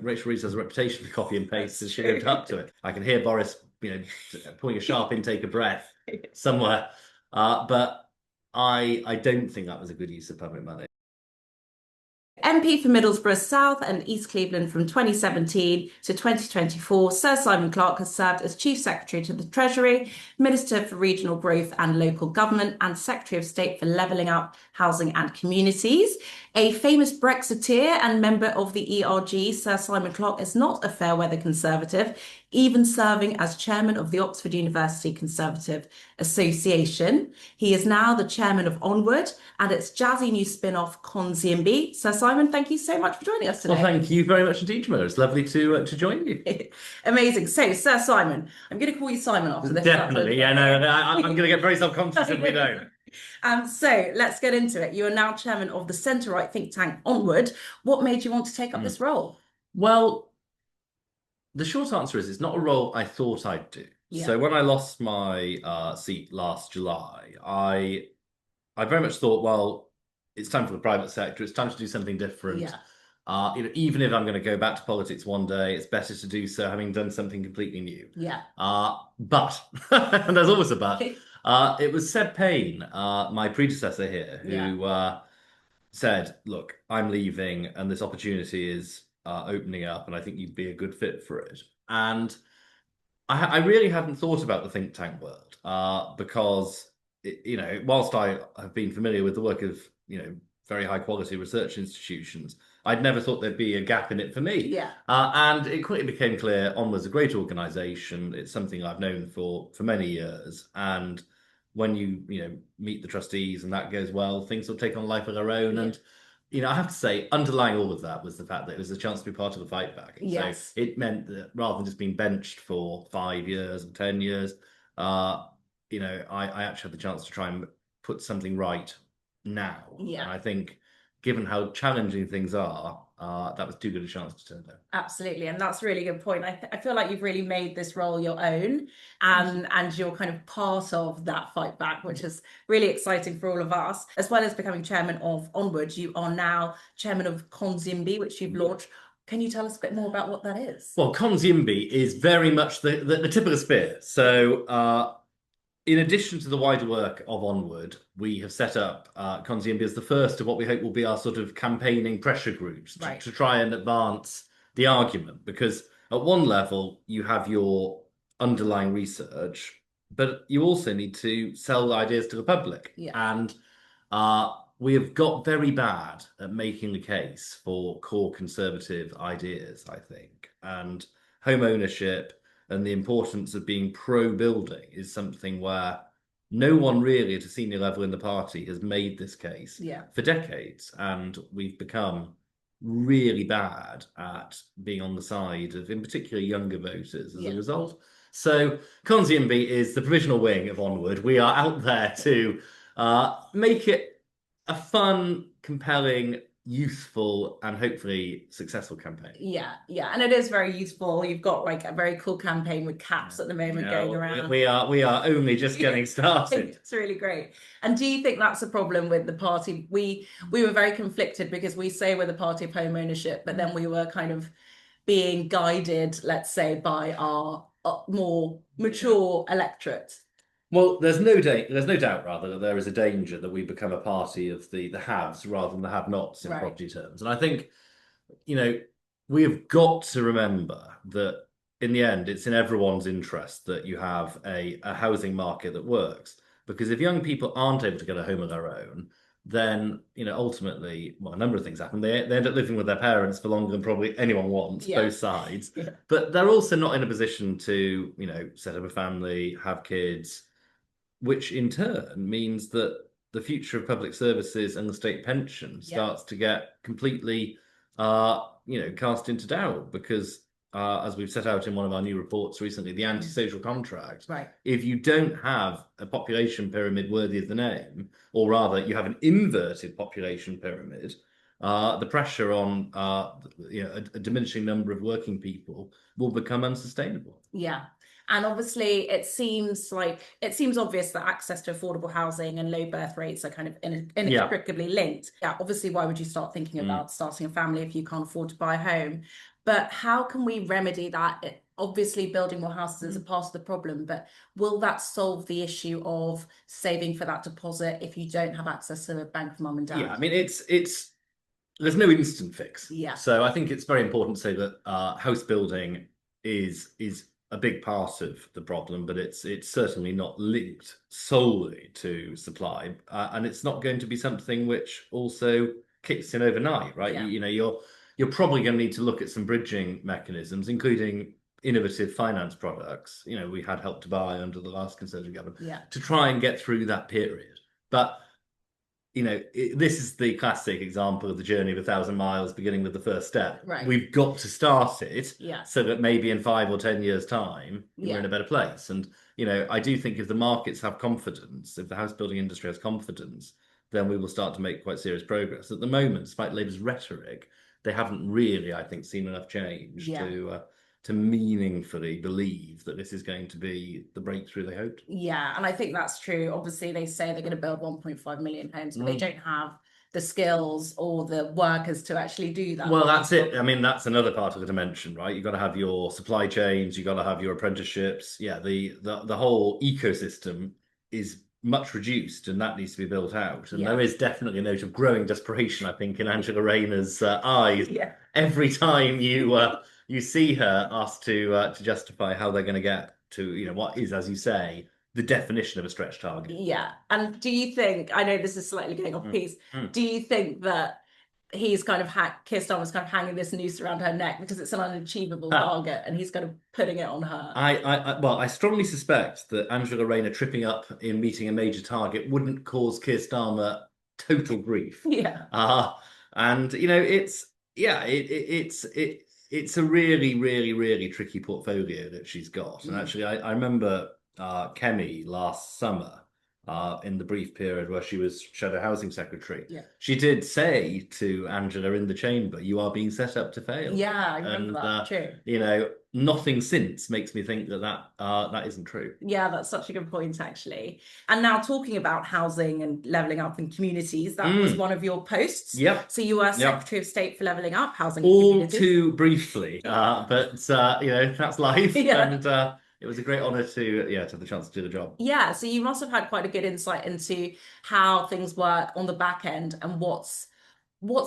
Rachel Reeves has a reputation for copy and paste, and she lived up to it. I can hear Boris, pulling a sharp intake of breath somewhere. But I don't think that was a good use of public money. MP for Middlesbrough South and East Cleveland from 2017 to 2024, Sir Simon Clarke has served as Chief Secretary to the Treasury, Minister for Regional Growth and Local Government, and Secretary of State for Levelling Up, Housing and Communities. A famous Brexiteer and member of the ERG, Sir Simon Clarke is not a fair weather Conservative, even serving as Chairman of the Oxford University Conservative Association. He is now the Chairman of Onward and its jazzy new spin-off, ConsIMB. Sir Simon, thank you so much for joining us today. Well, thank you very much indeed, Jamila. It's lovely to join you. Amazing. So, Sir Simon, I'm going to call you Simon after this. Definitely, yeah, no, I'm going to get very self-conscious if we don't. So let's get into it. You are now chairman of the centre-right think tank Onward. What made you want to take up this role? Well, the short answer is it's not a role I thought I'd do. Yeah. So when I lost my seat last July, I very much thought, well, it's time for the private sector. It's time to do something different. Yeah. Even if I'm going to go back to politics one day, it's better to do so having done something completely new. Yeah. But, and there's always a but, it was Seb Payne, my predecessor here, who said, look, I'm leaving and this opportunity is opening up and I think you'd be a good fit for it. And I really hadn't thought about the think tank world because, whilst I have been familiar with the work of, very high quality research institutions, I'd never thought there'd be a gap in it for me. Yeah. And it quickly became clear Onward's a great organisation. It's something I've known for many years. And when you meet the trustees and that goes well, things will take on life of their own. And I have to say, underlying all of that was the fact that it was a chance to be part of the fight back. Yes. So it meant that rather than just being benched for 5 years and 10 years, I actually had the chance to try and put something right now. Yeah. And I think, given how challenging things are, that was too good a chance to turn down. Absolutely, and that's a really good point. I feel like you've really made this role your own, and you're kind of part of that fight back, which is really exciting for all of us. As well as becoming chairman of Onward, you are now chairman of ConsIMB, which you've launched. Can you tell us a bit more about what that is? Well, ConsIMB is very much the tip of the spear. So in addition to the wider work of Onward, we have set up ConsIMB as the first of what we hope will be our sort of campaigning pressure groups to try and advance the argument. Because at one level, you have your underlying research, but you also need to sell ideas to the public. Yeah. And we have got very bad at making the case for core conservative ideas, I think. And home ownership and the importance of being pro-building is something where no one really at a senior level in the party has made this case for decades. And we've become really bad at being on the side of, in particular, younger voters as a result. So ConsIMB is the provisional wing of Onward. We are out there to make it a fun, compelling, youthful and hopefully successful campaign. Yeah, and it is very useful. You've got like a very cool campaign with caps at the moment going around. We are only just getting started. It's really great. And do you think that's a problem with the party? We were very conflicted because we say we're the party of home ownership, but then we were kind of being guided, let's say, by our more mature electorate. Well, there's no doubt, rather, that there is a danger that we become a party of the haves rather than the have-nots in property terms. And I think, we have got to remember that in the end, it's in everyone's interest that you have a housing market that works. Because if young people aren't able to get a home of their own, then, ultimately, a number of things happen. They end up living with their parents for longer than probably anyone wants, both sides. Yeah. But they're also not in a position to, set up a family, have kids, which in turn means that the future of public services and the state pension starts to get completely, cast into doubt because, as we've set out in one of our new reports recently, the anti-social contract, if you don't have a population pyramid worthy of the name, or rather you have an inverted population pyramid, the pressure on a diminishing number of working people will become unsustainable. Yeah. And obviously, it seems obvious that access to affordable housing and low birth rates are kind of inextricably linked. Yeah, obviously, why would you start thinking about starting a family if you can't afford to buy a home? But how can we remedy that? Obviously, building more houses is a part of the problem, but will that solve the issue of saving for that deposit if you don't have access to the bank of mum and dad? Yeah, I mean, there's no instant fix. Yeah. So I think it's very important to say that house building is a big part of the problem, but it's certainly not linked solely to supply, and it's not going to be something which also kicks in overnight, right? Yeah. You know, you're probably going to need to look at some bridging mechanisms, including innovative finance products. You know, we had Help to Buy under the last Conservative government to try and get through that period, but you know, this is the classic example of the journey of 1,000 miles, beginning with the first step. Right. We've got to start it Yeah. so that maybe in 5 or 10 years' time, we're in a better place. And, you know, I do think if the markets have confidence, if the house building industry has confidence, then we will start to make quite serious progress. At the moment, despite Labour's rhetoric, they haven't really, I think, seen enough change to meaningfully believe that this is going to be the breakthrough they hoped. Yeah, and I think that's true. Obviously, they say they're going to build 1.5 million homes, but they don't have the skills or the workers to actually do that. Well, that's it. I mean, that's another part of the dimension, right? You've got to have your supply chains, you've got to have your apprenticeships. Yeah, the whole ecosystem is much reduced, and that needs to be built out. And there is definitely a note of growing desperation, I think, in Angela Rayner's eyes. Yeah. Every time you see her asked to justify how they're going to get to, you know, what is, as you say, the definition of a stretch target. Yeah. And do you think, I know this is slightly going off piece, do you think that he's kind of Keir Starmer's kind of hanging this noose around her neck because it's an unachievable target and he's kind of putting it on her? Well, I strongly suspect that Angela Rayner tripping up in meeting a major target wouldn't cause Keir Starmer total grief. Yeah. And you know, it's a really, really, really tricky portfolio that she's got. And actually, I remember Kemi last summer, in the brief period where she was Shadow Housing Secretary, she did say to Angela in the chamber, "You are being set up to fail." Yeah, I remember that. True. You know, nothing since makes me think that isn't true. Yeah, that's such a good point, actually. And now talking about housing and levelling up in communities, that was one of your posts. Yep. So you were Secretary of State for Levelling Up Housing All Communities. too briefly, but you know, that's life. And it was a great honour to have the chance to do the job. Yeah, so you must have had quite a good insight into how things work on the back end and what's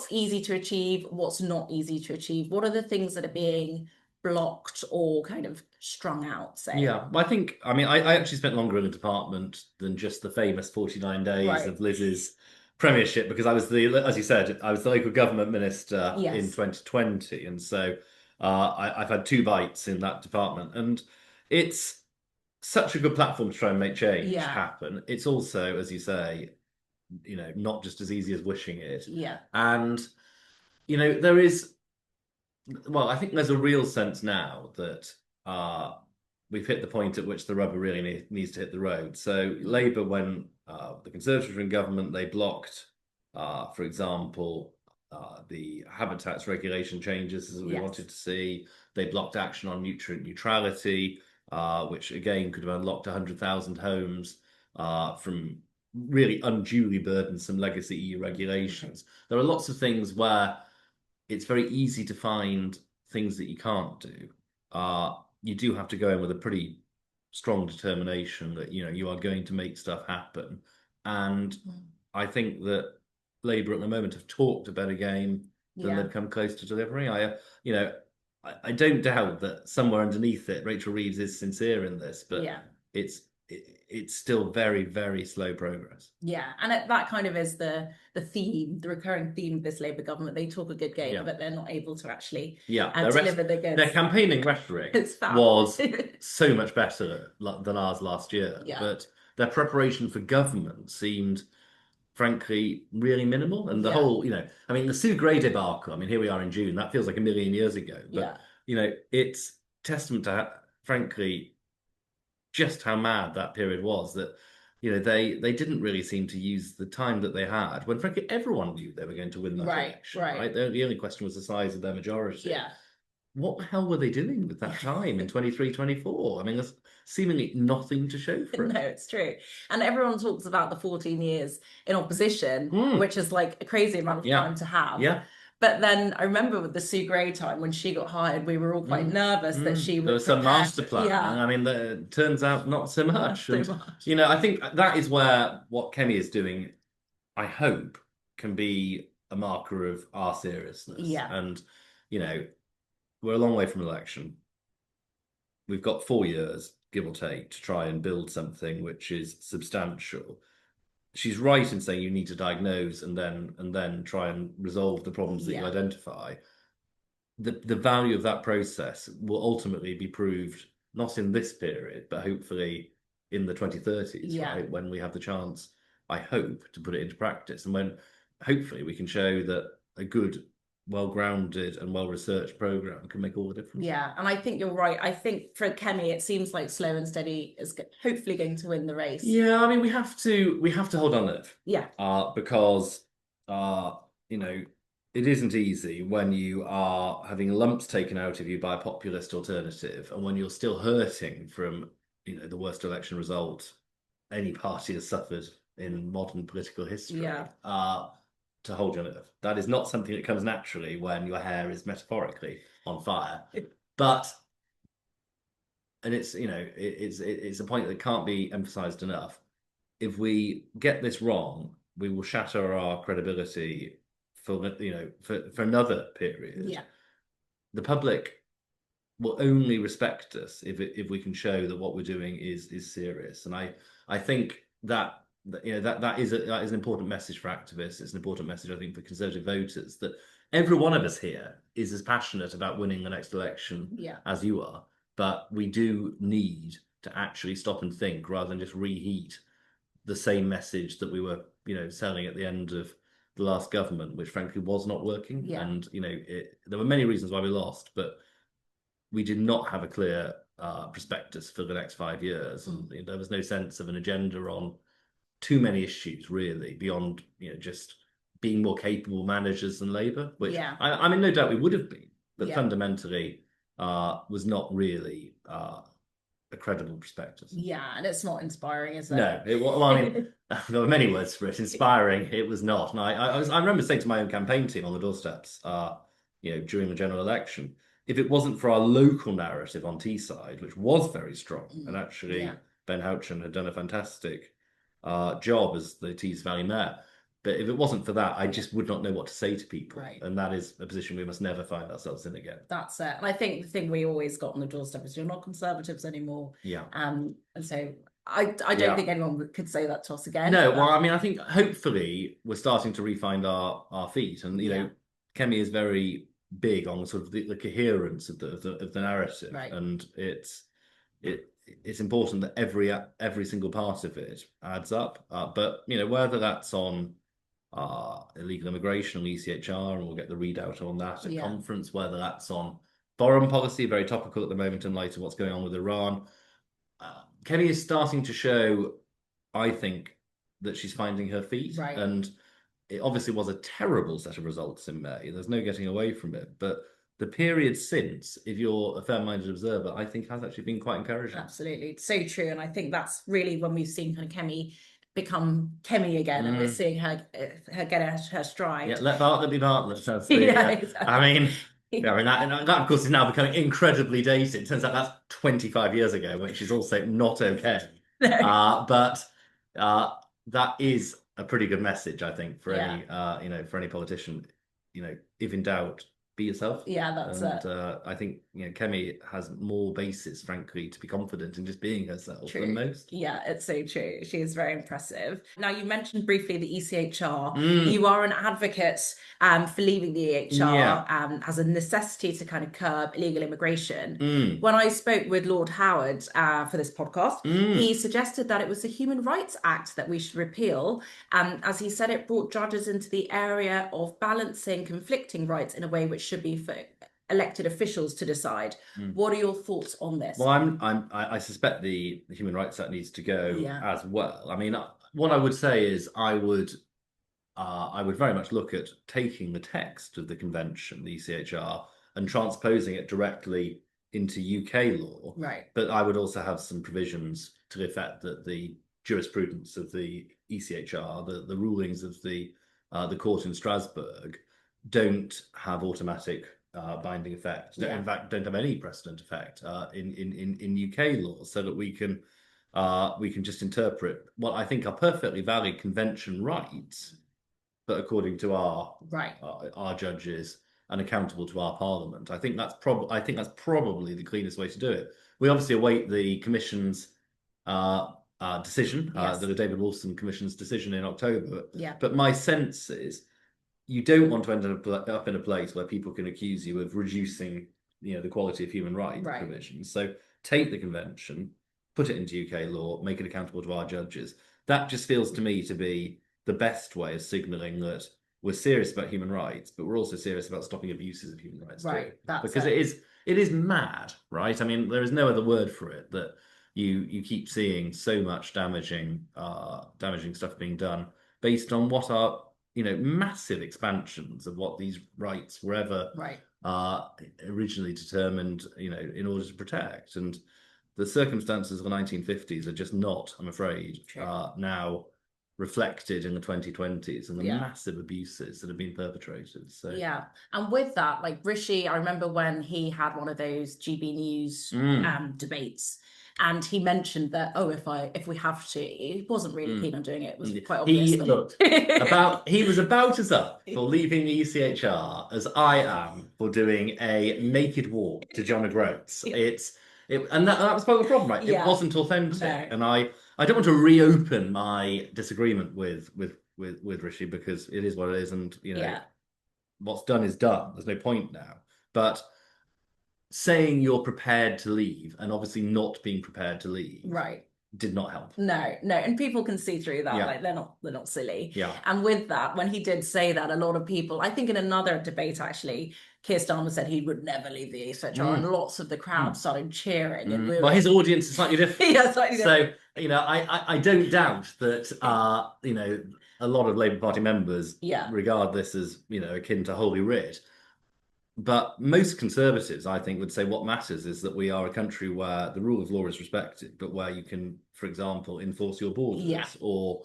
easy to achieve, what's not easy to achieve. What are the things that are being blocked or kind of strung out, say? Yeah, well, I mean, I actually spent longer in the department than just the famous 49 days of Liz's premiership, because I was as you said, I was the local government minister in 2020. And so I've had 2 bites in that department. And it's such a good platform to try and make change happen. It's also, as you say, you know, not just as easy as wishing it. Yeah. And, you know, I think there's a real sense now that we've hit the point at which the rubber really needs to hit the road. So Labour, when the Conservatives were in government, they blocked, for example, the habitats regulation changes as we wanted to see. They blocked action on nutrient neutrality, which again could have unlocked 100,000 homes from really unduly burdensome legacy EU regulations. There are lots of things where it's very easy to find things that you can't do. You do have to go in with a pretty strong determination that, you know, you are going to make stuff happen. And I think that Labour at the moment have talked a better game than they've come close to delivering. I don't doubt that somewhere underneath it, Rachel Reeves is sincere in this, but it's still very, very slow progress. Yeah, and that kind of is the theme, the recurring theme of this Labour government. They talk a good game, but they're not able to actually deliver the goods. Their campaigning rhetoric was so much better than ours last year, but their preparation for government seemed, frankly, really minimal. And the whole, you know, I mean, the Sue Gray debacle, I mean, here we are in June, that feels like a million years ago. But, you know, it's testament to, frankly, just how mad that period was, that, you know, they didn't really seem to use the time that they had, when, frankly, everyone knew they were going to win that election, right? The only question was the size of their majority. Yeah. What the hell were they doing with that time in 23, 24? I mean, there's seemingly nothing to show for it. No, it's true. And everyone talks about the 14 years in opposition, which is like a crazy amount of time to have. Yeah. But then I remember with the Sue Gray time when she got hired, we were all quite nervous that she would there was some prepare. master plan. Yeah. I mean, it turns out not so much. So And, much. I think that is where what Kemi is doing, I hope, can be a marker of our seriousness. Yeah. And, we're a long way from election. We've got 4 years, give or take, to try and build something which is substantial. She's right in saying you need to diagnose and then try and resolve the problems that you identify. The value of that process will ultimately be proved not in this period, but hopefully in the 2030s, right? When we have the chance, I hope, to put it into practice, and when hopefully we can show that a good, well-grounded and well-researched program can make all the difference. Yeah, and I think you're right. I think for Kemi, it seems like slow and steady is hopefully going to win the race. Yeah, I mean, we have to hold on nerve. Yeah. Because it isn't easy when you are having lumps taken out of you by a populist alternative, and when you're still hurting from the worst election result any party has suffered in modern political history. Yeah. To hold your nerve. That is not something that comes naturally when your hair is metaphorically on fire. But, and it's a point that can't be emphasized enough. If we get this wrong, we will shatter our credibility for another period. Yeah. The public will only respect us if we can show that what we're doing is serious. And I think that is an important message for activists. It's an important message, I think, for Conservative voters, that every one of us here is as passionate about winning the next election as you are. But we do need to actually stop and think rather than just reheat the same message that we were, selling at the end of the last government, which frankly was not working. Yeah. And, there were many reasons why we lost, but we did not have a clear prospectus for the next 5 years. And there was no sense of an agenda on too many issues, really, beyond just being more capable managers than Labour, which I mean, no doubt we would have been, but fundamentally was not really a credible prospectus. Yeah, and it's not inspiring, is it? No, I mean, there were many words for it. Inspiring, it was not. And I remember saying to my own campaign team on the doorsteps, during the general election, if it wasn't for our local narrative on Teesside, which was very strong, and actually Ben Houchen had done a fantastic job as the Tees Valley Mayor. But if it wasn't for that, I just would not know what to say to people. Right. And that is a position we must never find ourselves in again. That's it. And I think the thing we always got on the doorstep is you're not Conservatives anymore. Yeah. And so I don't think anyone could say that to us again. No, well, I mean, I think hopefully we're starting to re-find our feet. And, Kemi is very big on sort of the coherence of the narrative. Right. And it's important that every single part of it adds up. But whether that's on illegal immigration or ECHR, and we'll get the readout on that at conference, whether that's on foreign policy, very topical at the moment in light of what's going on with Iran. Kemi is starting to show, I think, that she's finding her feet. Right. And it obviously was a terrible set of results in May. There's no getting away from it. But the period since, if you're a fair-minded observer, I think has actually been quite encouraging. Absolutely. It's so true. And I think that's really when we've seen kind of Kemi become Kemi again, and we're seeing her get her stride. Yeah, let Bartlett be Bartlett. Exactly. I mean, that of course is now becoming incredibly dated. It turns out that's 25 years ago, which is also not okay. No. But that is a pretty good message, I think, for any for any politician. If in doubt, be yourself. Yeah, that's it. I think Kemi has more basis, frankly, to be confident in just being herself than most. Yeah, it's so true. She is very impressive. Now, you mentioned briefly the ECHR. You are an advocate for leaving the ECHR as a necessity to kind of curb illegal immigration. When I spoke with Lord Howard for this podcast, he suggested that it was the Human Rights Act that we should repeal. As he said, it brought judges into the area of balancing conflicting rights in a way which should be for elected officials to decide. What are your thoughts on this? Well, I suspect the Human Rights Act needs to go as well. I mean, what I would say is I would very much look at taking the text of the convention, the ECHR, and transposing it directly into UK law. Right. But I would also have some provisions to the effect that the jurisprudence of the ECHR, the rulings of the court in Strasbourg, don't have automatic binding effect. Yeah. In fact, don't have any precedent effect in UK law, so that we can just interpret what I think are perfectly valid convention rights, but according to our judges and accountable to our parliament. I think that's probably the cleanest way to do it. We obviously await the Commission's decision, the David Wolfson Commission's decision in October. Yeah. But my sense is you don't want to end up in a place where people can accuse you of reducing, the quality of human rights provisions. So take the convention, put it into UK law, make it accountable to our judges. That just feels to me to be the best way of signalling that we're serious about human rights, but we're also serious about stopping abuses of human rights too. Because it is mad, right? I mean, there is no other word for it, that you keep seeing so much damaging stuff being done based on what are massive expansions of what these rights were ever originally determined, in order to protect. And the circumstances of the 1950s are just not, I'm afraid, now reflected in the 2020s and the massive abuses that have been perpetrated. So and with that, like Rishi, I remember when he had one of those GB News debates, and he mentioned that if we have to, he wasn't really keen on doing it. It was quite obvious. He was about as up for leaving the ECHR as I am for doing a naked walk to John O'Groats. And that was part of the problem, right? It wasn't authentic, and I don't want to reopen my disagreement with Rishi, because it is what it is, and what's done is done. There's no point now. But saying you're prepared to leave and obviously not being prepared to leave did not help. No, and people can see through that. Like they're not silly. Yeah. And with that, when he did say that, a lot of people, I think in another debate actually, Keir Starmer said he would never leave the ECHR, and lots of the crowd started cheering. And well, his audience is slightly different. Slightly different. So I don't doubt that a lot of Labour Party members regard this as akin to Holy Writ. But most Conservatives, I think, would say what matters is that we are a country where the rule of law is respected, but where you can, for example, enforce your borders, or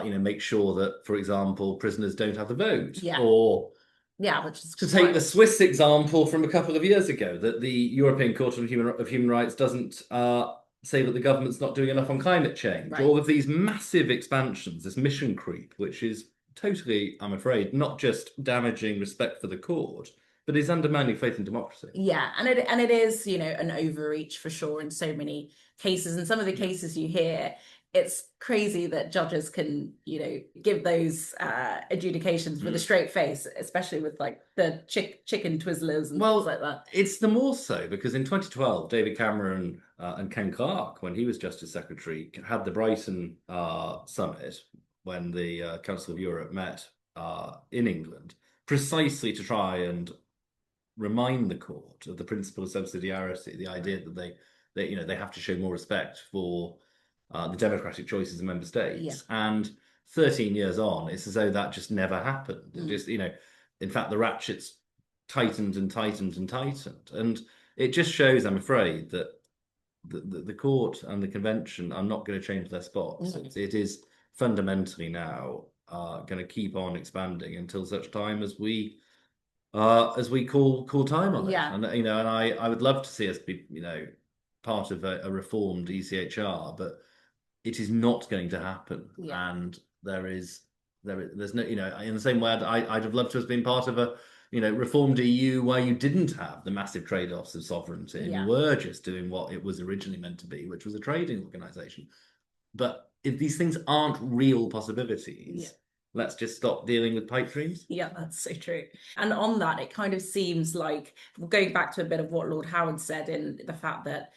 make sure that, for example, prisoners don't have the vote, or which is to take the Swiss example from a couple of years ago, that the European Court of Human Rights doesn't say that the government's not doing enough on climate change. All of these massive expansions, this mission creep, which is totally, I'm afraid, not just damaging respect for the court, but it's undermining faith in democracy. And it is, an overreach for sure in so many cases. And some of the cases you hear, it's crazy that judges can, give those adjudications with a straight face, especially with like the chicken twizzlers and things like that. It's the more so because in 2012, David Cameron and Ken Clarke, when he was Justice Secretary, had the Brighton summit when the Council of Europe met in England, precisely to try and remind the court of the principle of subsidiarity, the idea that they have to show more respect for the democratic choices of member states. And 13 years on, it's as though that just never happened. It just, in fact, the ratchets tightened and tightened and tightened, and it just shows, I'm afraid, that the court and the convention are not going to change their spots. It is fundamentally now going to keep on expanding until such time as we call time on it. And and I would love to see us be part of a reformed ECHR, but it is not going to happen. And there's no in the same way I'd have loved to have been part of a reformed EU where you didn't have the massive trade-offs of sovereignty, and you were just doing what it was originally meant to be, which was a trading organization. But if these things aren't real possibilities, let's just stop dealing with pipe dreams. Yeah, that's so true. And on that, it kind of seems like, going back to a bit of what Lord Howard said, in the fact that,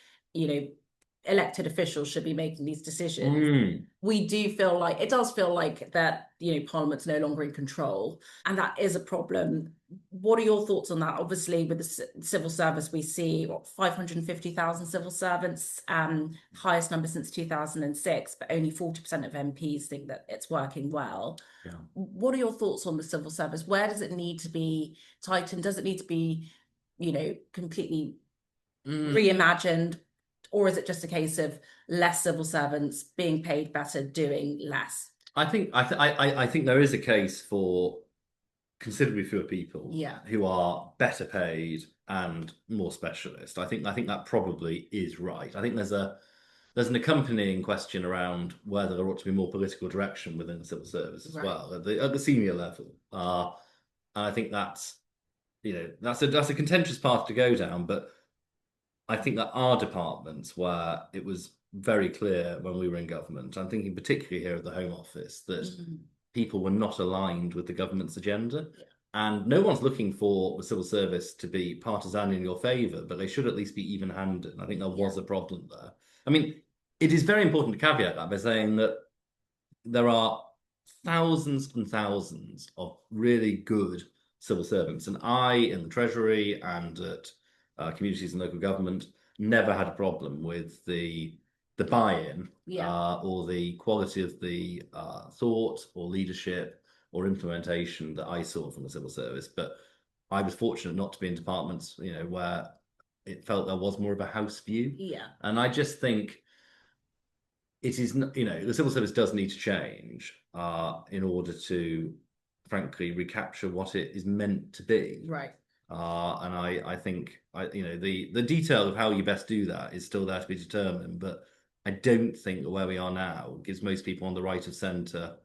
elected officials should be making these decisions. We do feel like, it does feel like that, Parliament's no longer in control. And that is a problem. What are your thoughts on that? Obviously, with the civil service, we see 550,000 civil servants, highest number since 2006, but only 40% of MPs think that it's working well. What are your thoughts on the civil service? Where does it need to be tightened? Does it need to be, completely reimagined? Or is it just a case of less civil servants being paid better, doing less? I think there is a case for considerably fewer people Yeah. who are better paid and more specialist. I think that probably is right. I think there's an accompanying question around whether there ought to be more political direction within the civil service as well at the senior level. And I think that's that's a contentious path to go down, but I think that our departments where it was very clear when we were in government, I'm thinking particularly here at the Home Office, that people were not aligned with the government's agenda. Yeah. And no one's looking for the civil service to be partisan in your favour, but they should at least be even-handed. I think there was a problem there. I mean, it is very important to caveat that by saying that there are thousands and thousands of really good civil servants. And I, in the Treasury and at communities and local government, never had a problem with the buy-in or the quality of the thought or leadership or implementation that I saw from the civil service. But I was fortunate not to be in departments, where it felt there was more of a house view. Yeah. And I just think it is, the civil service does need to change in order to, frankly, recapture what it is meant to be. Right. And I think, the detail of how you best do that is still there to be determined. But I don't think that where we are now gives most people on the right of centre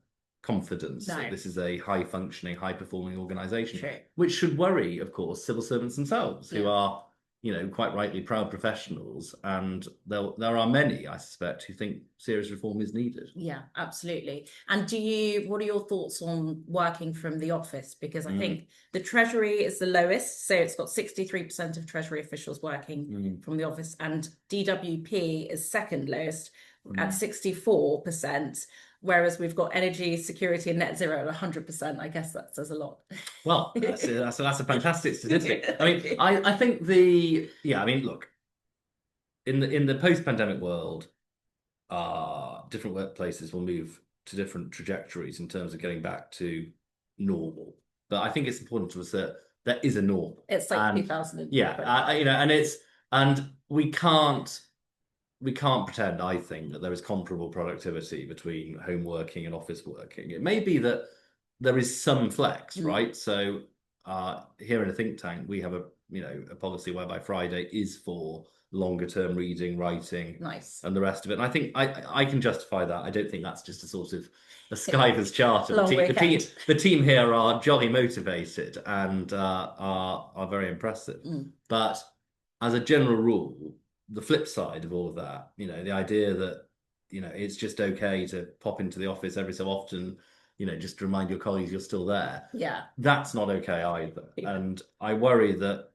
confidence that this is a high-functioning, high-performing organisation, which should worry, of course, civil servants themselves, who are, quite rightly proud professionals. And there are many, I suspect, who think serious reform is needed. Yeah, absolutely. And what are your thoughts on working from the office? Because I think the Treasury is the lowest. So it's got 63% of Treasury officials working from the office, and DWP is second lowest at 64%. Whereas we've got energy, security, and net zero at 100%. I guess that says a lot. Well, that's a fantastic statistic. I mean, I think look, in the post-pandemic world, different workplaces will move to different trajectories in terms of getting back to normal. But I think it's important to us that there is a normal. It's like 2000. And we can't pretend, I think, that there is comparable productivity between home working and office working. It may be that there is some flex, right? So here in a think tank, we have a policy whereby Friday is for longer term reading, writing, and the rest of it. And I think I can justify that. I don't think that's just a sort of a Skyver's charter. The team here are jolly motivated and are very impressive. But as a general rule, the flip side of all of that, the idea that, it's just okay to pop into the office every so often, just to remind your colleagues you're still there. Yeah. That's not okay either. Yeah. And I worry that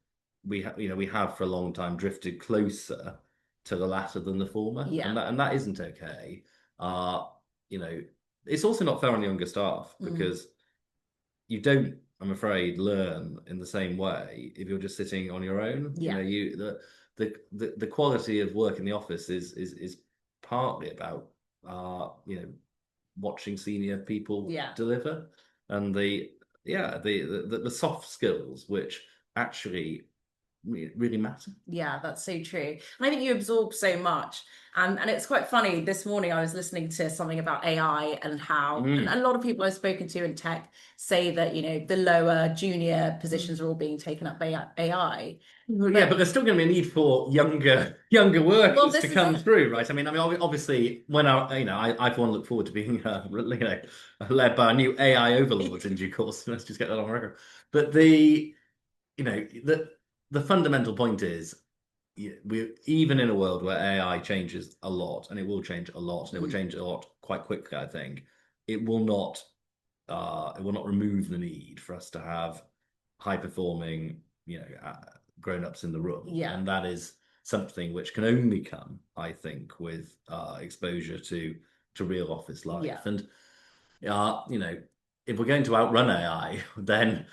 we have for a long time drifted closer to the latter than the former. Yeah. And that isn't okay. It's also not fair on younger staff because you don't, I'm afraid, learn in the same way if you're just sitting on your own. Yeah. The quality of work in the office is partly about watching senior people deliver, and the soft skills which actually really matter. Yeah, that's so true. And I think you absorb so much. And it's quite funny. This morning I was listening to something about AI and how and a lot of people I've spoken to in tech say that, the lower junior positions are all being taken up by AI. But there's still going to be a need for younger workers to come through, right? I mean, obviously, when I for one look forward to being, led by a new AI overlord in due course. Let's just get that on record. But the fundamental point is, we even in a world where AI changes a lot, and it will change a lot, and it will change a lot quite quickly. I think it will not remove the need for us to have high performing, grown-ups in the room. Yeah. And that is something which can only come, I think, with exposure to real office life. Yeah. And if we're going to outrun AI, then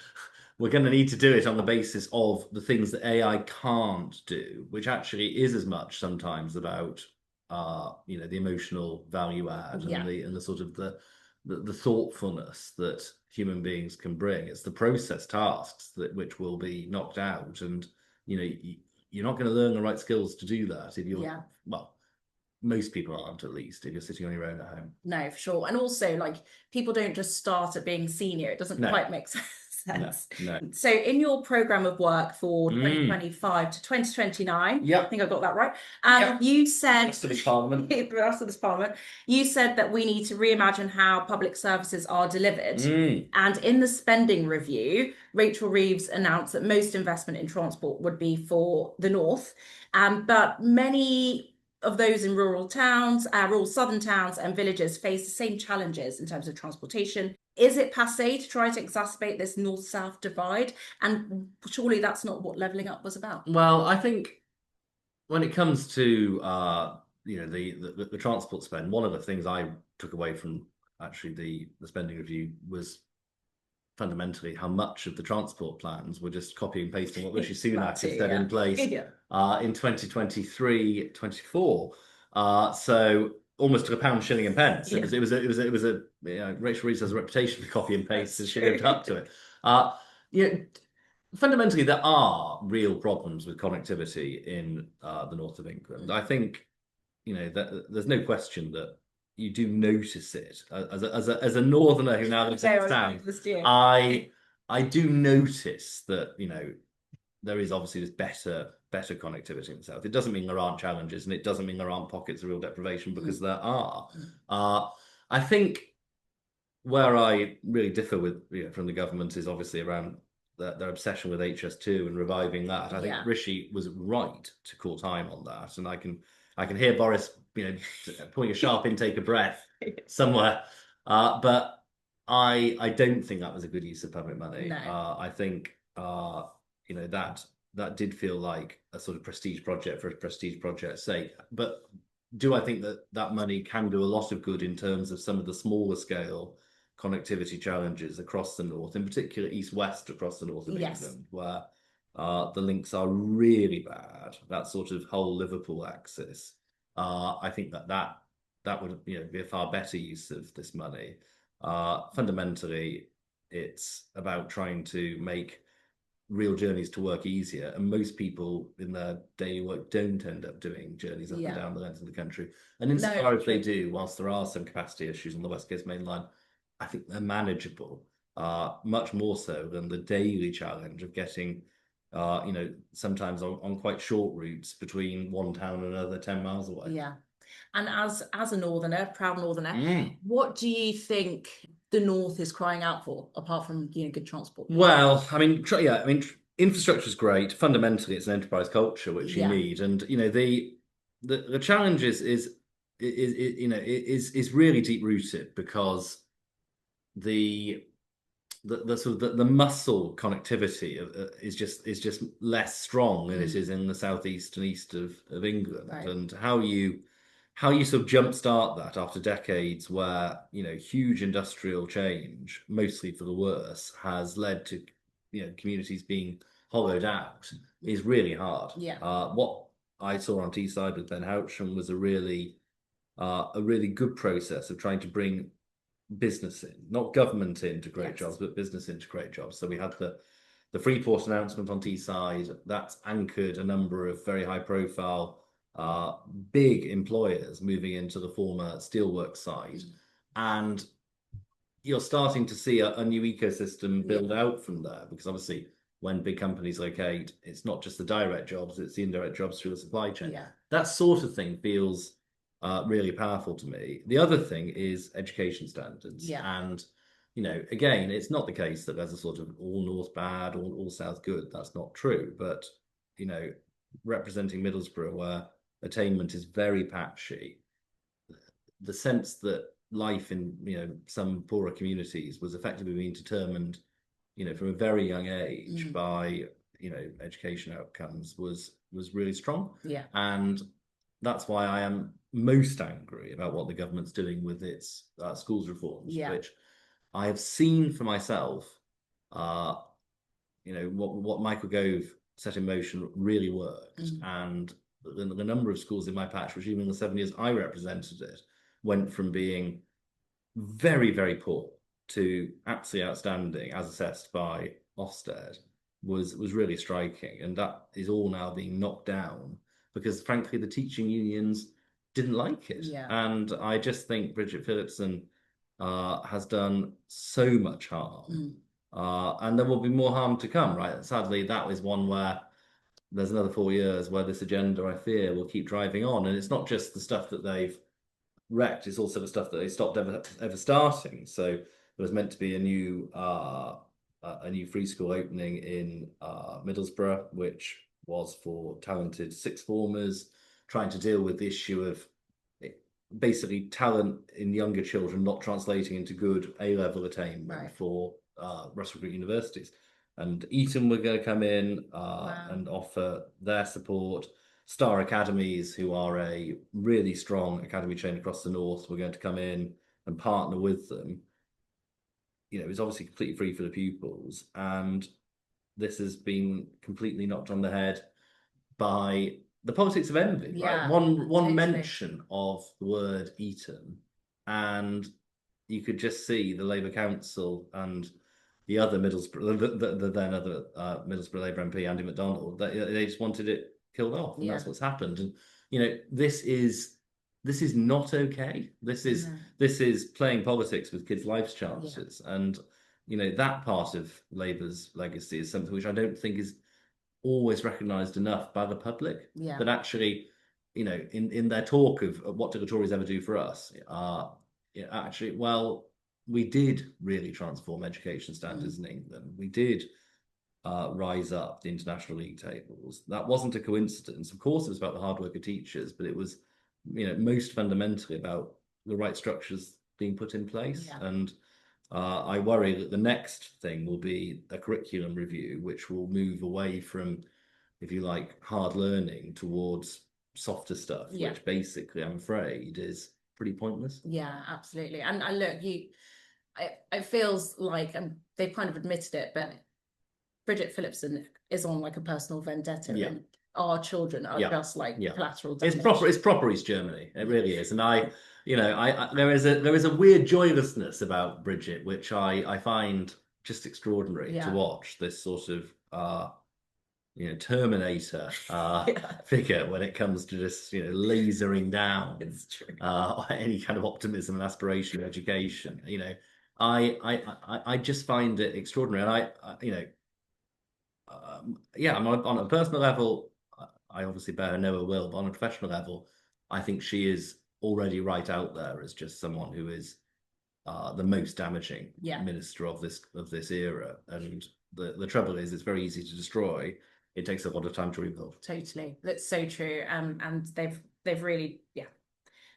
we're going to need to do it on the basis of the things that AI can't do, which actually is as much sometimes about the emotional value add and the sort of the thoughtfulness that human beings can bring. It's the process tasks which will be knocked out, and you're not going to learn the right skills to do that if you're most people aren't, at least, if you're sitting on your own at home. No, for sure. And also, people don't just start at being senior. It doesn't quite make sense. sense. No. So in your programme of work for 2025 to 2029, I think I got that right, you said... Rest of this Parliament. The rest of this Parliament. You said that we need to reimagine how public services are delivered. And in the spending review, Rachel Reeves announced that most investment in transport would be for the north, but many of those in rural towns, rural southern towns and villages face the same challenges in terms of transportation. Is it passé to try to exacerbate this north-south divide? And surely that's not what levelling up was about. Well, I think when it comes to the transport spend, one of the things I took away from actually the spending review was fundamentally how much of the transport plans were just copy and pasting what Rishi Sunak had set in place in 2023-24. So almost to a pound, shilling and pence. It was Rachel Reeves has a reputation for copy and paste, and she lived up to it. Fundamentally, there are real problems with connectivity in the north of England. I think that there's no question that you do notice it as a northerner who now lives in the south. I do notice that there is obviously this better connectivity in the south. It doesn't mean there aren't challenges, and it doesn't mean there aren't pockets of real deprivation, because there are. I think where I really differ with from the government is obviously around their obsession with HS2 and reviving that. I think Rishi was right to call time on that, and I can hear Boris pulling a sharp intake of breath somewhere, but I don't think that was a good use of public money. No. I think that did feel like a sort of prestige project for a prestige project's sake. But do I think that money can do a lot of good in terms of some of the smaller scale connectivity challenges across the north, in particular east-west across the north of England, where the links are really bad, that sort of whole Liverpool axis. I think that would be a far better use of this money. Fundamentally, it's about trying to make real journeys to work easier, and most people in their daily work don't end up doing journeys up and down the length of the country. And insofar as they do, whilst there are some capacity issues on the West Coast Main Line, I think they're manageable, much more so than the daily challenge of getting sometimes on quite short routes between one town and another 10 miles away. Yeah. And as a northerner, proud northerner, what do you think the north is crying out for, apart from good transport? Well, infrastructure is great. Fundamentally, it's an enterprise culture which you need, and the challenge is really deep rooted, because the sort of the muscle connectivity is just less strong than it is in the southeast and east of England, and how you sort of jumpstart that after decades where huge industrial change, mostly for the worse, has led to communities being hollowed out, is really hard. What I saw on Teesside with Ben Houchan was a really good process of trying to bring business in, not government in to create jobs, but business in to create jobs. So we had the Freeport announcement on Teesside that's anchored a number of very high profile big employers moving into the former steelworks side, and you're starting to see a new ecosystem build out from there, because obviously when big companies locate, it's not just the direct jobs, it's the indirect jobs through the supply chain. That sort of thing feels really powerful to me. The other thing is education standards. And again, it's not the case that there's a sort of all north bad, all south good. That's not true. But representing Middlesbrough, where attainment is very patchy, the sense that life in some poorer communities was effectively being determined from a very young age by education outcomes was really strong. And that's why I am most angry about what the government's doing with its schools reforms, which I have seen for myself. What Michael Gove set in motion really worked, and the number of schools in my patch, which even in the 7 years I represented it, went from being very, very poor to absolutely outstanding, as assessed by Ofsted, was really striking. And that is all now being knocked down because, frankly, the teaching unions didn't like it. And I just think Bridget Phillipson has done so much harm And there will be more harm to come, right? Sadly, that is one where there's another 4 years where this agenda, I fear, will keep driving on. And it's not just the stuff that they've wrecked, it's also the stuff that they stopped ever starting. So there was meant to be a new free school opening in Middlesbrough, which was for talented sixth formers, trying to deal with the issue of basically talent in younger children not translating into good A-level attainment for Russell Group universities. And Eton were going to come in and offer their support. Star Academies, who are a really strong academy chain across the north, were going to come in and partner with them. It's obviously completely free for the pupils, and this has been completely knocked on the head by the politics of envy. Yeah, right? One mention of the word Eton, and you could just see the Labour Council and the other Middlesbrough, the then other Middlesbrough Labour MP, Andy McDonald, they just wanted it killed off, and that's what's happened. And this is not okay. This is playing politics with kids' life chances, and that part of Labour's legacy is something which I don't think is always recognised enough by the public. That actually, in their talk of what did the Tories ever do for us, actually, well, we did really transform education standards in England. We did rise up the international league tables. That wasn't a coincidence. Of course, it was about the hard work of teachers, but it was, most fundamentally about the right structures being put in place. And I worry that the next thing will be a curriculum review, which will move away from, if you like, hard learning towards softer stuff, which basically, I'm afraid, is pretty pointless. Yeah, absolutely. And look, it feels like, and they've kind of admitted it, but Bridget Phillipson is on like a personal vendetta, and our children are just like collateral damage. It's proper East Germany. It really is. And there is a weird joylessness about Bridget, which I find just extraordinary to watch. This sort of Terminator figure when it comes to just lasering down any kind of optimism and aspiration in education. I just find it extraordinary, and on a personal level, I obviously bear her no ill will, but on a professional level, I think she is already right out there as just someone who is the most damaging minister of this era. And the trouble is, it's very easy to destroy. It takes a lot of time to rebuild. Totally, that's so true. And they've really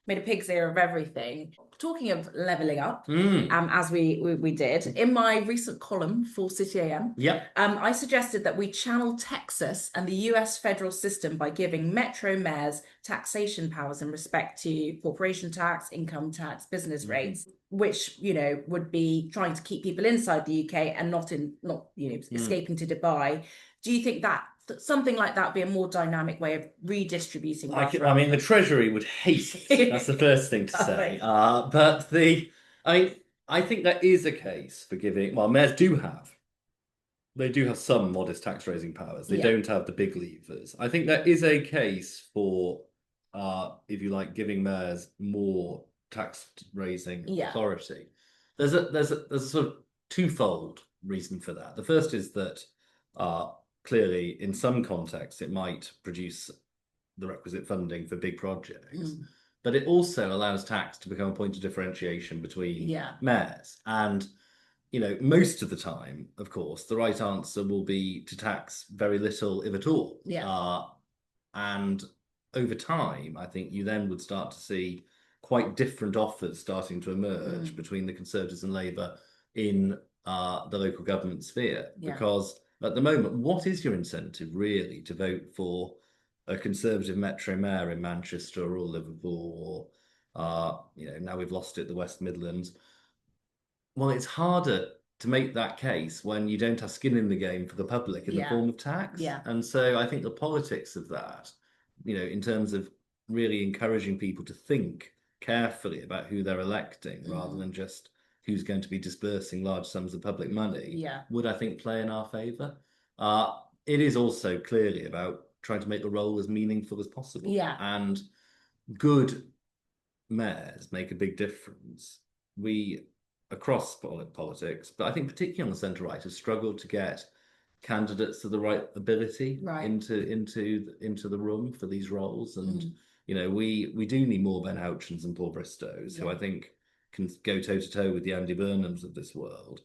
made a pig's ear of everything. Talking of levelling up, as we did in my recent column for City AM, I suggested that we channel Texas and the US federal system by giving metro mayors taxation powers in respect to corporation tax, income tax, business rates, which would be trying to keep people inside the UK and not escaping to Dubai. Do you think that something like that would be a more dynamic way of redistributing wealth? The Treasury would hate it. That's the first thing to say. But I think there is a case for giving. Well, mayors do have some modest tax raising powers. They don't have the big levers. I think there is a case for, if you like, giving mayors more tax raising authority. There's a sort of twofold reason for that. The first is that clearly, in some contexts, it might produce the requisite funding for big projects, but it also allows tax to become a point of differentiation between mayors. And most of the time, of course, the right answer will be to tax very little, if at all. And over time, I think you then would start to see quite different offers starting to emerge between the Conservatives and Labour in the local government sphere, because at the moment, what is your incentive really to vote for a Conservative metro mayor in Manchester or Liverpool, or now we've lost it, the West Midlands? Well, it's harder to make that case when you don't have skin in the game for the public in the form of tax. And so I think the politics of that, in terms of really encouraging people to think carefully about who they're electing rather than just who's going to be dispersing large sums of public money, would, I think, play in our favour. It is also clearly about trying to make the role as meaningful as possible. And good mayors make a big difference. We across politics, but I think particularly on the centre right, has struggled to get candidates of the right ability into the room for these roles. And we do need more Ben Houchens and Paul Bristows, who I think can go toe to toe with the Andy Burnhams of this world,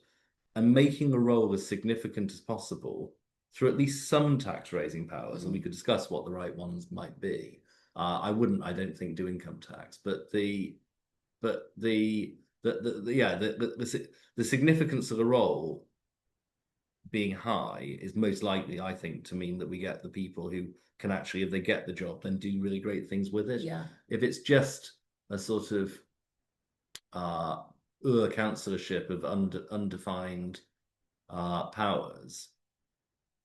and making the role as significant as possible through at least some tax raising powers. And we could discuss what the right ones might be. I don't think, do income tax, but the significance of the role being high is most likely, I think, to mean that we get the people who can actually, if they get the job, then do really great things with it. Yeah. If it's just a sort of councillorship of undefined powers,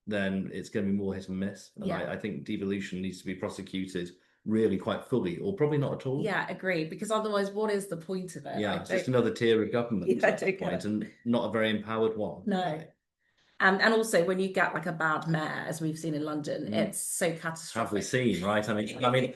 then it's going to be more hit and miss. And I think devolution needs to be prosecuted really quite fully, or probably not at all. Yeah, agree. Because otherwise, what is the point of it? Yeah, it's just another tier of government at that point, and not a very empowered one. No. And also, when you get like a bad mayor, as we've seen in London, it's so catastrophic. Have we seen, right? Don't get me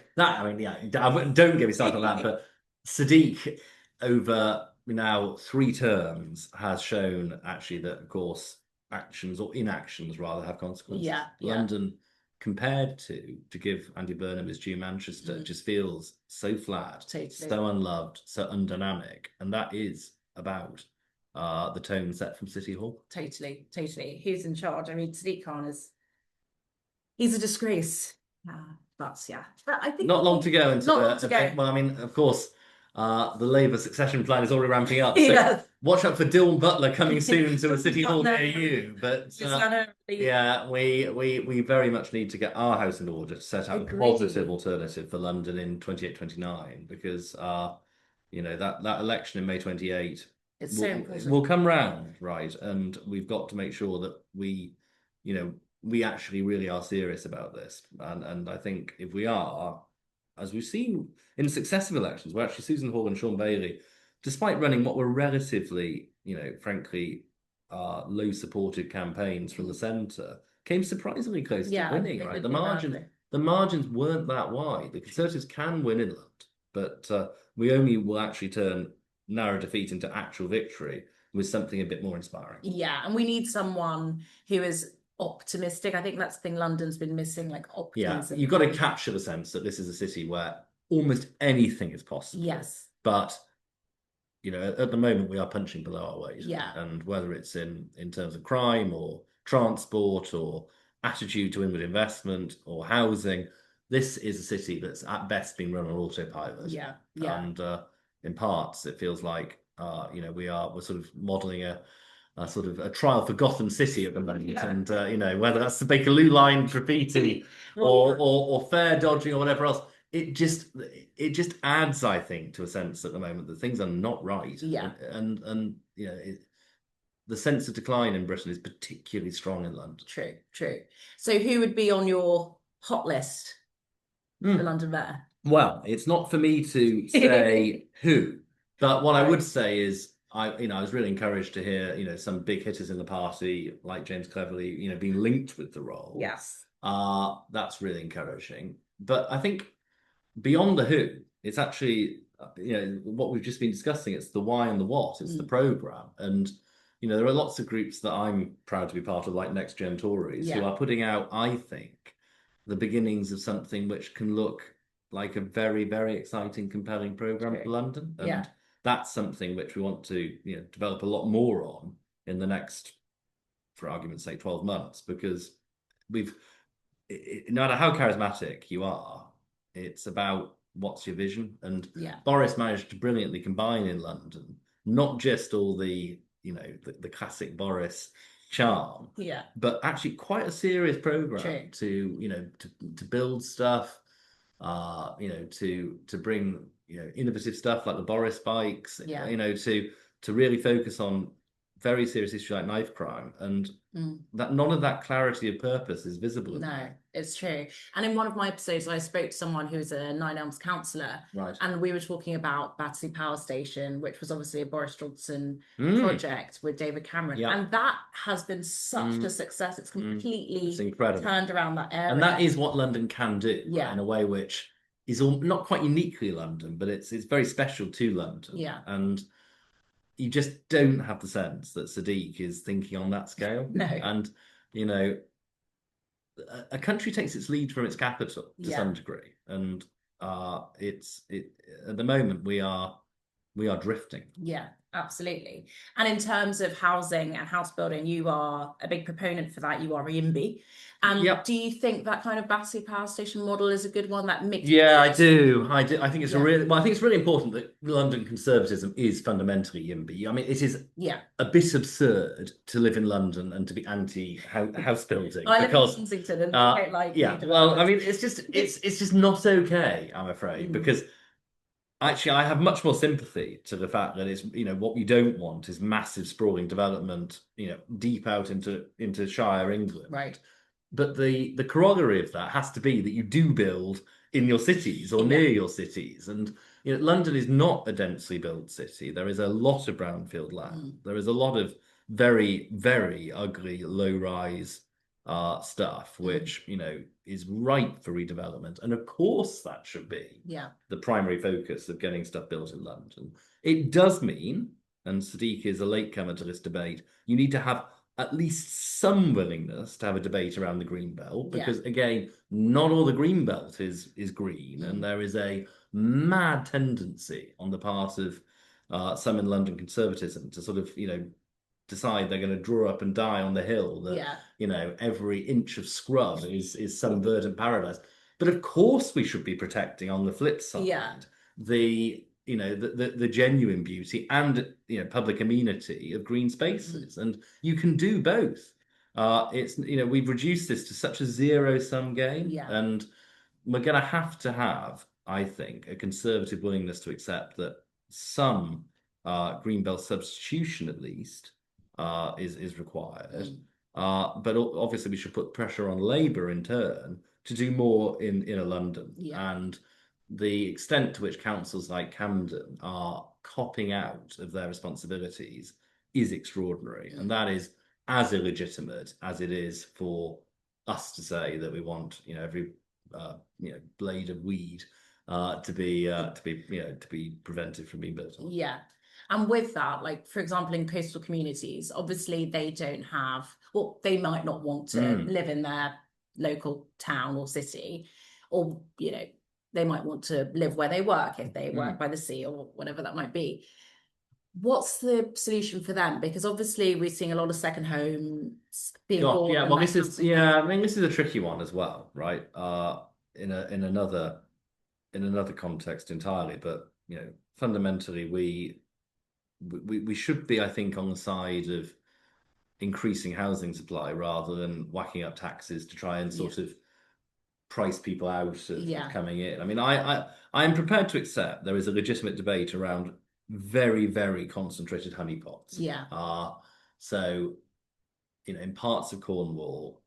started on that. But Sadiq, over now 3 terms, has shown actually that, of course, actions or inactions rather have consequences. Yeah. London, compared to give Andy Burnham his due, Manchester just feels so flat, so unloved, so undynamic, and that is about the tone set from City Hall. Totally. Who's in charge? I mean, Sadiq Khan he's a disgrace. But I think not long to go into well, I mean, of course, the Labour succession plan is already ramping up. So watch out for Dylan Butler coming soon to a City Hall near you. But we very much need to get our house in order to set out a positive alternative for London in 28-29, because that election in May 28 so important. Will come round, right? And we've got to make sure that we actually really are serious about this. And I think if we are, as we've seen in successive elections, where actually Susan Hall and Sean Bailey, despite running what were relatively, frankly, low supported campaigns from the centre, came surprisingly close to winning, right? The margins weren't that wide. The Conservatives can win in London, but we only will actually turn narrow defeat into actual victory with something a bit more inspiring. Yeah, and we need someone who is optimistic. I think that's the thing London's been missing, like optimism. Yeah, you've got to capture the sense that this is a city where almost anything is possible. Yes. But, at the moment we are punching below our weight. Yeah. And whether it's in terms of crime or transport or attitude to inward investment or housing, this is a city that's at best been run on autopilot. Yeah. And in parts, it feels like we're sort of modelling a sort of a trial for Gotham City at the moment, and whether that's the Bakerloo line graffiti or fare dodging or whatever else, it just adds, I think, to a sense at the moment that things are not right. Yeah, and the sense of decline in Britain is particularly strong in London. True. So, who would be on your hot list for London Mayor? Well, it's not for me to say who, but what I would say is I was really encouraged to hear, some big hitters in the party like James Cleverly, being linked with the role. Yes. That's really encouraging. But I think beyond the who, it's actually, what we've just been discussing. It's the why and the what. It's the programme. And, there are lots of groups that I'm proud to be part of, like Next Gen Tories, who are putting out, I think, the beginnings of something which can look like a very, very exciting, compelling programme for London. And that's something which we want to develop a lot more on in the next, for argument's sake, 12 months, because no matter how charismatic you are, it's about what's your vision. And Boris managed to brilliantly combine in London not just all the the classic Boris charm, but actually quite a serious programme to build stuff, to bring innovative stuff like the Boris bikes, to really focus on very serious issues like knife crime, and that none of that clarity of purpose is visible. No, it's true. And in one of my episodes, I spoke to someone who's a Nine Elms councillor, and we were talking about Battersea Power Station, which was obviously a Boris Johnson project with David Cameron, and that has been such a success. It's completely turned around that area, and that is what London can do, in a way which is not quite uniquely London, but it's very special to London. Yeah. And you just don't have the sense that Sadiq is thinking on that scale. No. And, you know, a country takes its lead from its capital to some degree. And at the moment we are drifting. Yeah, absolutely. And in terms of housing and house building, you are a big proponent for that. You are a YIMBY. And do you think that kind of Battersea Power Station model is a good one, that mixed? Yeah, I do. I think it's I think it's really important that London conservatism is fundamentally YIMBY. I mean, it is a bit absurd to live in London and to be anti-house building. I live in Kensington and I don't like well, I mean, it's just not okay, I'm afraid, because actually, I have much more sympathy to the fact that it's, what we don't want is massive sprawling development, deep out into Shire England. Right. But the corollary of that has to be that you do build in your cities or near your cities. And London is not a densely built city. There is a lot of brownfield land. There is a lot of very, very ugly low-rise stuff, which is ripe for redevelopment. And of course that should be the primary focus of getting stuff built in London. It does mean, and Sadiq is a latecomer to this debate, you need to have at least some willingness to have a debate around the green belt, because again, not all the green belt is green, and there is a mad tendency on the part of some in London conservatism to sort of decide they're going to draw up and die on the hill that every inch of scrub is some verdant paradise. But of course we should be protecting, on the flip side, the genuine beauty and public amenity of green spaces, and you can do both. It's we've reduced this to such a zero-sum game, and we're going to have, I think, a conservative willingness to accept that some greenbelt substitution, at least, is required. But obviously we should put pressure on Labour in turn to do more in inner London. And the extent to which councils like Camden are copping out of their responsibilities is extraordinary. And that is as illegitimate as it is for us to say that we want every blade of weed to be prevented from being built on. Yeah. And with that, like, for example, in coastal communities, obviously they don't have, well, they might not want to live in their local town or city, or, they might want to live where they work if they work by the sea or whatever that might be. What's the solution for them? Because obviously we're seeing a lot of second homes being bought. Yeah, well, this is a tricky one as well, right? In another context entirely, but fundamentally we should be, I think, on the side of increasing housing supply rather than whacking up taxes to try and sort of price people out of coming in. I mean, I'm prepared to accept there is a legitimate debate around very, very concentrated honeypots. So, in parts of Cornwall,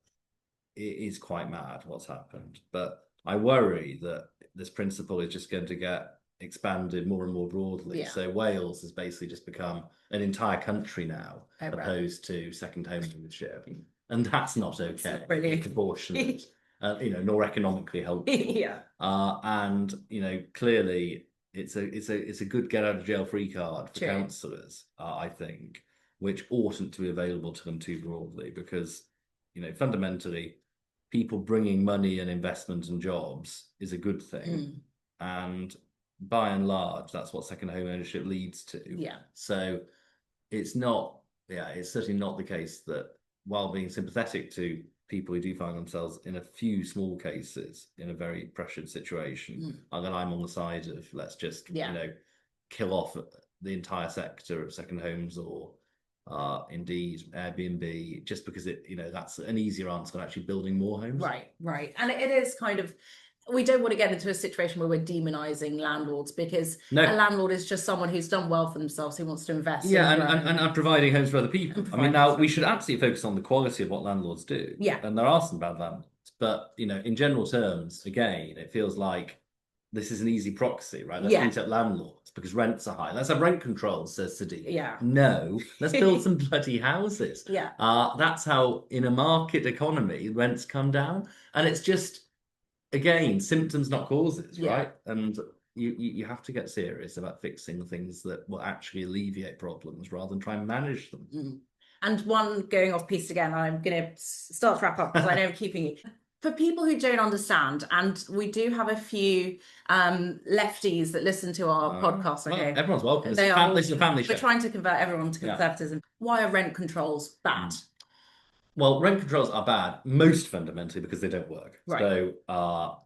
it is quite mad what's happened. But I worry that this principle is just going to get expanded more and more broadly. So Wales has basically just become an entire country now, opposed to second home ownership. And that's not okay. It's proportionate. Nor economically helpful. And clearly it's a good get out of jail free card for councillors, I think, which oughtn't to be available to them too broadly, because fundamentally people bringing money and investment and jobs is a good thing, and by and large that's what second home ownership leads to. So it's certainly not the case that, while being sympathetic to people who do find themselves in a few small cases in a very pressured situation, and then I'm on the side of let's just kill off the entire sector of second homes, or indeed Airbnb, just because that's an easier answer than actually building more homes. Right. And it is kind of, we don't want to get into a situation where we're demonizing landlords, because a landlord is just someone who's done well for themselves, who wants to invest. And providing homes for other people. I mean, now we should absolutely focus on the quality of what landlords do. And there are some bad landlords, but in general terms, again, it feels like this is an easy proxy, right? Let's beat up landlords because rents are high. Let's have rent control, says Sadiq. No, let's build some bloody houses. That's how, in a market economy, rents come down, and it's just, again, symptoms, not causes, right? And you have to get serious about fixing things that will actually alleviate problems rather than try and manage them. Mm. And one going off piece again, I'm going to start to wrap up because I know I'm keeping you. For people who don't understand, and we do have a few lefties that listen to our podcast. Well, Okay, everyone's welcome. They This is a family show. We're trying to convert everyone to conservatism. Why are rent controls bad? Well, rent controls are bad, most fundamentally because they don't work. Right. So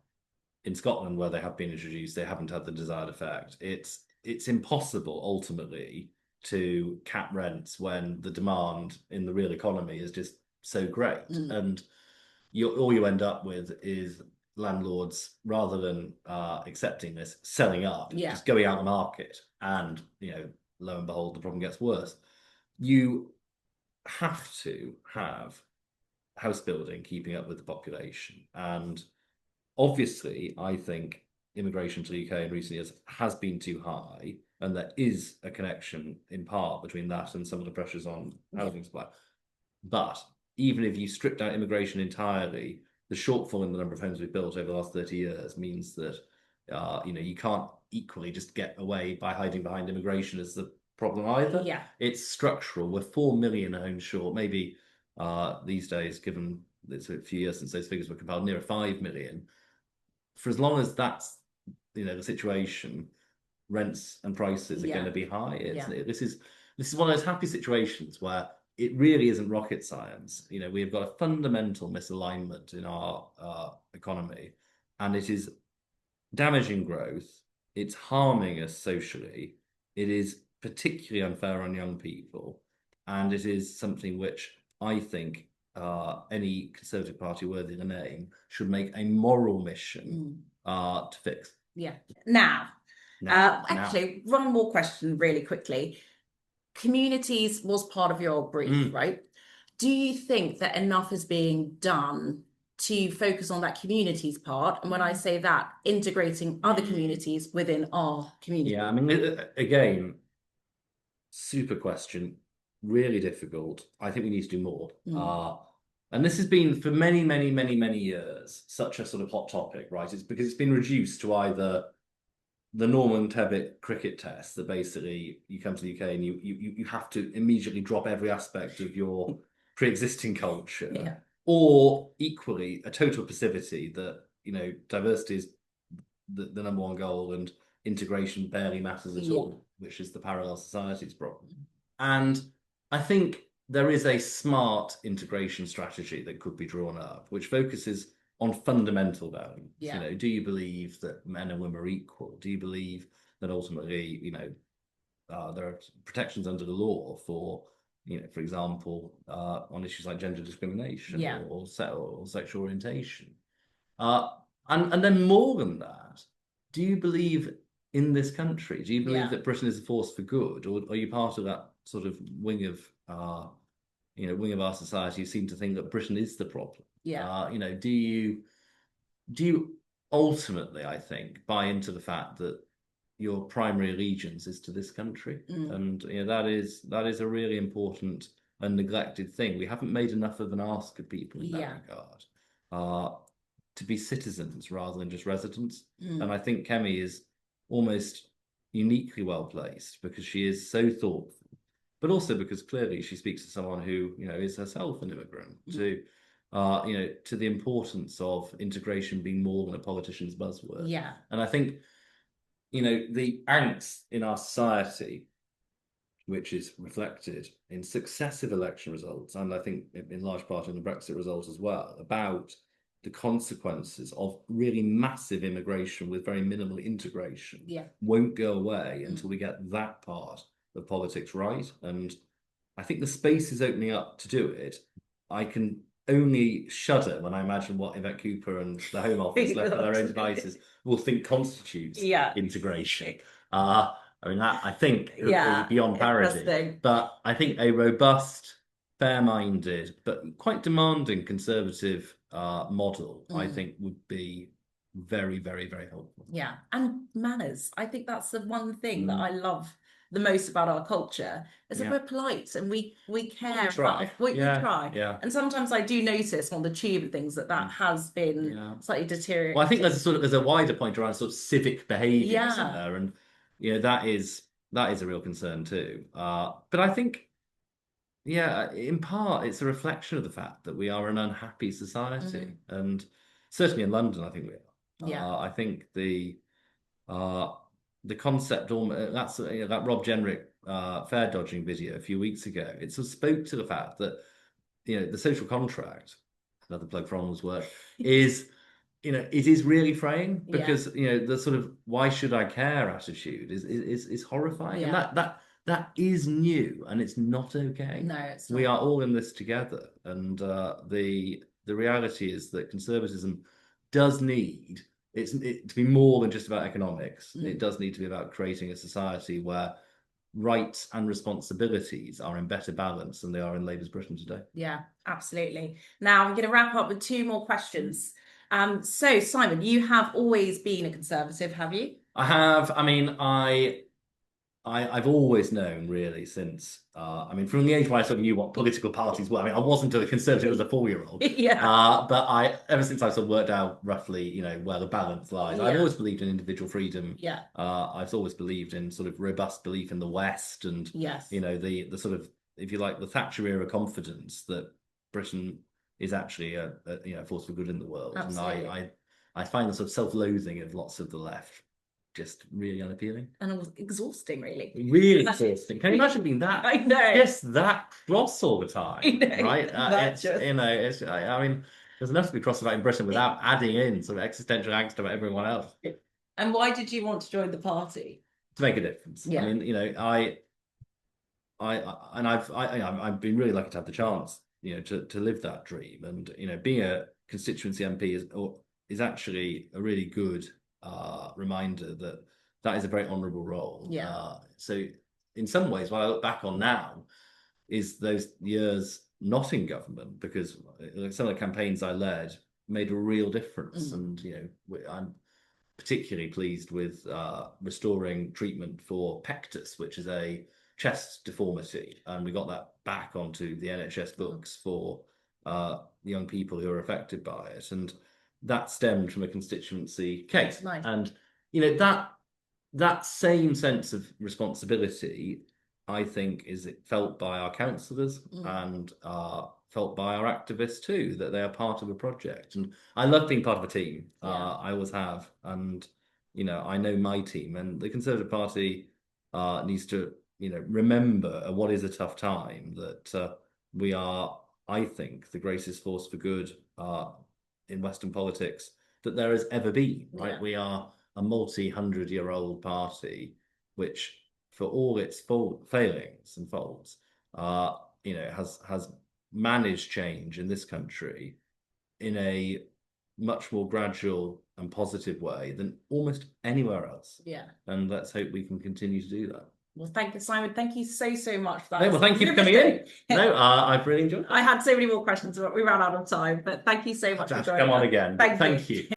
in Scotland, where they have been introduced, they haven't had the desired effect. It's impossible, ultimately, to cap rents when the demand in the real economy is just so great. And all you end up with is landlords, rather than accepting this, selling up, just going out the market. And, lo and behold, the problem gets worse. You have to have house building keeping up with the population. And obviously, I think immigration to the UK in recent years has been too high, and there is a connection in part between that and some of the pressures on housing supply. But even if you stripped out immigration entirely, the shortfall in the number of homes we've built over the last 30 years means that you can't equally just get away by hiding behind immigration as the problem either. Yeah. It's structural. We're 4 million homes short. Maybe these days, given it's a few years since those figures were compiled, near 5 million. For as long as that's the situation, rents and prices are going to be high. This is one of those happy situations where it really isn't rocket science. We have got a fundamental misalignment in our economy, and it is damaging growth. It's harming us socially. It is particularly unfair on young people, and it is something which I think any Conservative Party worthy of the name should make a moral mission to fix. Yeah. Actually, one more question really quickly. Communities was part of your brief, right? Do you think that enough is being done to focus on that communities part? And when I say that, integrating other communities within our community. Yeah, I mean, again, super question, really difficult. I think we need to do more. And this has been for many, many, many, many years such a sort of hot topic, right? It's because it's been reduced to either the Norman Tebbit cricket test, that basically you come to the UK and you have to immediately drop every aspect of your pre-existing culture, or equally a total passivity that diversity is the number one goal and integration barely matters at all, which is the parallel societies problem. And I think there is a smart integration strategy that could be drawn up, which focuses on fundamental values. Do you believe that men and women are equal? Do you believe that ultimately, there are protections under the law for, for example, on issues like gender discrimination or sexual orientation? And then more than that, do you believe in this country? Do you believe that Britain is a force for good, or are you part of that sort of wing of our society who seem to think that Britain is the problem? Do you ultimately, I think, buy into the fact that your primary allegiance is to this country? And that is a really important and neglected thing. We haven't made enough of an ask of people in that regard, to be citizens rather than just residents. And I think Kemi is almost uniquely well placed because she is so thoughtful, but also because clearly she speaks to someone who is herself an immigrant, to the importance of integration being more than a politician's buzzword. And I think the angst in our society, which is reflected in successive election results, and I think in large part in the Brexit result as well, about the consequences of really massive immigration with very minimal integration, won't go away until we get that part of politics right. And I think the space is opening up to do it. I can only shudder when I imagine what Yvette Cooper and the Home Office, left to their own devices, will think constitutes integration. I mean, that I think is beyond parody. But I think a robust, fair-minded, but quite demanding Conservative model, I think, would be very, very, very helpful. And manners. I think that's the one thing that I love the most about our culture is that we're polite and we care. We try. Yeah. And sometimes I do notice on the tube and things that has been slightly deteriorated. Well, I think there's a wider point around sort of civic behaviour in there, and that is a real concern too. But I think, in part, it's a reflection of the fact that we are an unhappy society, and certainly in London, I think we are. I think the concept, that's that Rob Jenrick fare dodging video a few weeks ago. It sort of spoke to the fact that the social contract, another plug for Onward's work, is it is really fraying, because the sort of "why should I care" attitude is horrifying, and that is new, and it's not okay. No, it's not. We are all in this together, and the reality is that conservatism does need it to be more than just about economics. It does need to be about creating a society where rights and responsibilities are in better balance than they are in Labour's Britain today. Yeah, absolutely. Now I'm going to wrap up with 2 more questions. So Simon, you have always been a Conservative, have you? I have. I mean, I've always known, really, since from the age where I sort of knew what political parties were. I mean, I wasn't a Conservative as a 4-year-old. But ever since I sort of worked out roughly, where the balance lies, I've always believed in individual freedom. I've always believed in sort of robust belief in the West, and the sort of, if you like, the Thatcher era confidence that Britain is actually a force for good in the world. Absolutely. And I find the sort of self-loathing of lots of the left just really unappealing. And it was exhausting, really. Really exhausting. Can you imagine being that? I know. Just that cross all the time. I know. Right? I mean, there's enough to be cross about in Britain without adding in sort of existential angst about everyone else. And why did you want to join the party? To make a difference. I mean, I've been really lucky to have the chance, to live that dream. And, being a constituency MP is actually a really good reminder that is a very honourable role. So in some ways, what I look back on now is those years not in government, because some of the campaigns I led made a real difference. And I'm particularly pleased with restoring treatment for pectus, which is a chest deformity, and we got that back onto the NHS books for young people who are affected by it, and that stemmed from a constituency case. Nice. And that same sense of responsibility, I think, is felt by our councillors and felt by our activists too, that they are part of a project. And I love being part of a team. I always have. And I know my team, and the Conservative Party needs to remember at what is a tough time that we are, I think, the greatest force for good in Western politics that there has ever been, right? We are a multi-100-year-old party, which, for all its failings and faults, has managed change in this country in a much more gradual and positive way than almost anywhere else. And let's hope we can continue to do that. Well, thank you, Simon. Thank you so much for that. No, well, thank you for coming in. No, I've really enjoyed it. I had so many more questions, but we ran out of time. But thank you so much for joining. Come on again. Thank you.